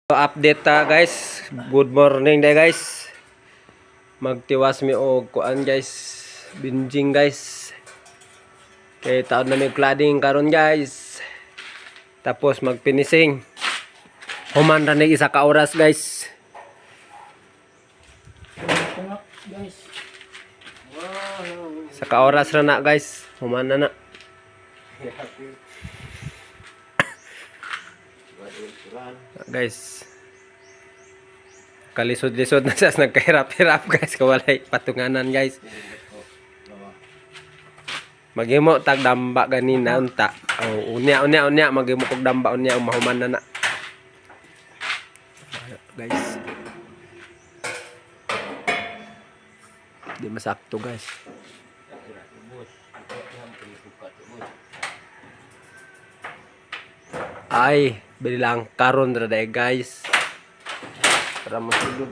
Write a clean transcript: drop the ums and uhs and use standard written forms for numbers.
Update guys. Good morning day guys. Magtiwas mi og kuan guys. Binjing guys. Kay taon na mi cladding karon guys. Tapos magpinising. Human ra ni isa ka oras guys. Sa ka oras ra na guys. Human na na. Guys, kalisod-lisod na siya, nagkahirap-hirap guys, kawalay patunganan guys. Maghimo tag damba ganina unta. Oh, unya maghimo kog damba unya mahuman na na. Guys. Di masakto guys. Ay, bilang karon ra day guys. Para masugod.